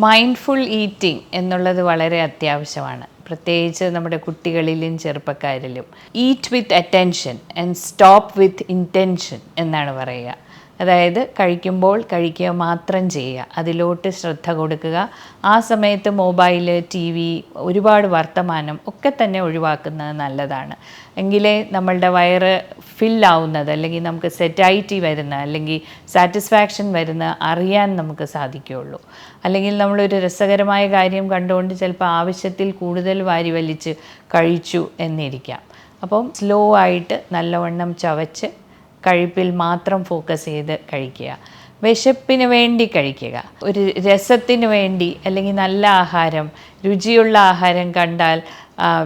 Mindful eating എന്നുള്ളത് വളരെ അത്യാവശ്യമാണ്, പ്രത്യേകിച്ച് നമ്മുടെ കുട്ടികളിലും ചെറുപ്പക്കാരിലും. Eat with attention and stop with intention എന്നാണ് പറയുക. അതായത് കഴിക്കുമ്പോൾ കഴിക്കുക മാത്രം ചെയ്യുക, അതിലോട്ട് ശ്രദ്ധ കൊടുക്കുക. ആ സമയത്ത് മൊബൈൽ, ടി വി, ഒരുപാട് വർത്തമാനം ഒക്കെ തന്നെ ഒഴിവാക്കുന്നത് നല്ലതാണ്. എങ്കിലേ നമ്മളുടെ വയറ് ഫില്ലാവുന്നത്, അല്ലെങ്കിൽ നമുക്ക് സെറ്റൈറ്റി വരുന്ന, അല്ലെങ്കിൽ സാറ്റിസ്ഫാക്ഷൻ വരുന്ന അറിയാൻ നമുക്ക് സാധിക്കുകയുള്ളൂ. അല്ലെങ്കിൽ നമ്മളൊരു രസകരമായ കാര്യം കണ്ടുകൊണ്ട് ചിലപ്പോൾ ആവശ്യത്തിൽ കൂടുതൽ വാരി വലിച്ച് കഴിച്ചു എന്നിരിക്കാം. അപ്പം സ്ലോ ആയിട്ട് നല്ലവണ്ണം ചവച്ച് കഴിപ്പിൽ മാത്രം ഫോക്കസ് ചെയ്ത് കഴിക്കുക. വിശപ്പിന് വേണ്ടി കഴിക്കുക, ഒരു രസത്തിന് വേണ്ടി അല്ലെങ്കിൽ നല്ല ആഹാരം, രുചിയുള്ള ആഹാരം കണ്ടാൽ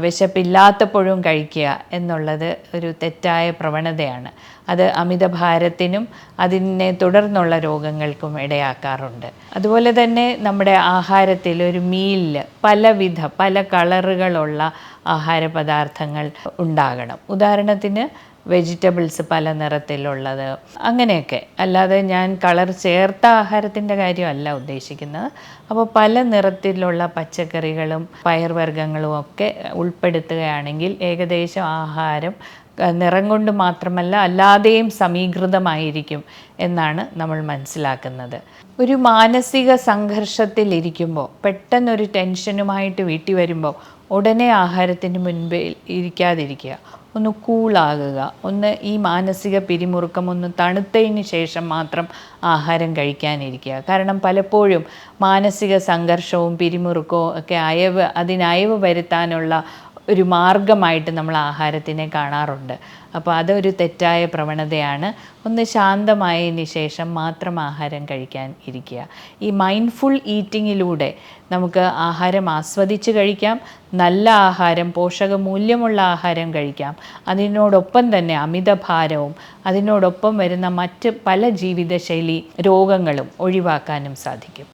വിശപ്പില്ലാത്തപ്പോഴും കഴിക്കുക എന്നുള്ളത് ഒരു തെറ്റായ പ്രവണതയാണ്. അത് അമിതഭാരത്തിനും അതിനെ തുടർന്നുള്ള രോഗങ്ങൾക്കും ഇടയാക്കാറുണ്ട്. അതുപോലെ തന്നെ നമ്മുടെ ആഹാരത്തിൽ ഒരു മീലിൽ പല കളറുകളുള്ള ആഹാര പദാർത്ഥങ്ങൾ ഉണ്ടാകണം. ഉദാഹരണത്തിന് വെജിറ്റബിൾസ് പല നിറത്തിലുള്ളത്, അങ്ങനെയൊക്കെ. അല്ലാതെ ഞാൻ കളർ ചേർത്ത ആഹാരത്തിൻ്റെ കാര്യമല്ല ഉദ്ദേശിക്കുന്നത്. അപ്പോൾ പല നിറത്തിലുള്ള പച്ചക്കറികളും പയർവർഗ്ഗങ്ങളും ഒക്കെ ഉൾപ്പെടുത്തുകയാണെങ്കിൽ ഏകദേശം ആഹാരം നിറം കൊണ്ട് മാത്രമല്ല അല്ലാതെയും സമീകൃതമായിരിക്കും എന്നാണ് നമ്മൾ മനസ്സിലാക്കുന്നത്. ഒരു മാനസിക സംഘർഷത്തിലിരിക്കുമ്പോൾ, പെട്ടെന്നൊരു ടെൻഷനുമായിട്ട് വീട്ടിൽ വരുമ്പോൾ ഉടനെ ആഹാരത്തിന് മുൻപിൽ ഇരിക്കാതിരിക്കുക, ഒന്ന് കൂളാകുക, ഒന്ന് ഈ മാനസിക പിരിമുറുക്കം ഒന്ന് തണുത്തതിന് ശേഷം മാത്രം ആഹാരം കഴിക്കാനിരിക്കുക. കാരണം പലപ്പോഴും മാനസിക സംഘർഷവും പിരിമുറുക്കവും ഒക്കെ അതിനയവ് വരുത്താനുള്ള ഒരു മാർഗമായിട്ട് നമ്മൾ ആഹാരത്തിനെ കാണാറുണ്ട്. അപ്പോൾ അതൊരു തെറ്റായ പ്രവണതയാണ്. ഒന്ന് ശാന്തമായതിന് ശേഷം മാത്രം ആഹാരം കഴിക്കാൻ ഇരിക്കുക. ഈ മൈൻഡ്ഫുൾ ഈറ്റിങ്ങിലൂടെ നമുക്ക് ആഹാരം ആസ്വദിച്ച് കഴിക്കാം, നല്ല ആഹാരം, പോഷകമൂല്യമുള്ള ആഹാരം കഴിക്കാം. അതിനോടൊപ്പം തന്നെ അമിതഭാരവും അതിനോടൊപ്പം വരുന്ന മറ്റ് പല ജീവിതശൈലി രോഗങ്ങളും ഒഴിവാക്കാനും സാധിക്കും.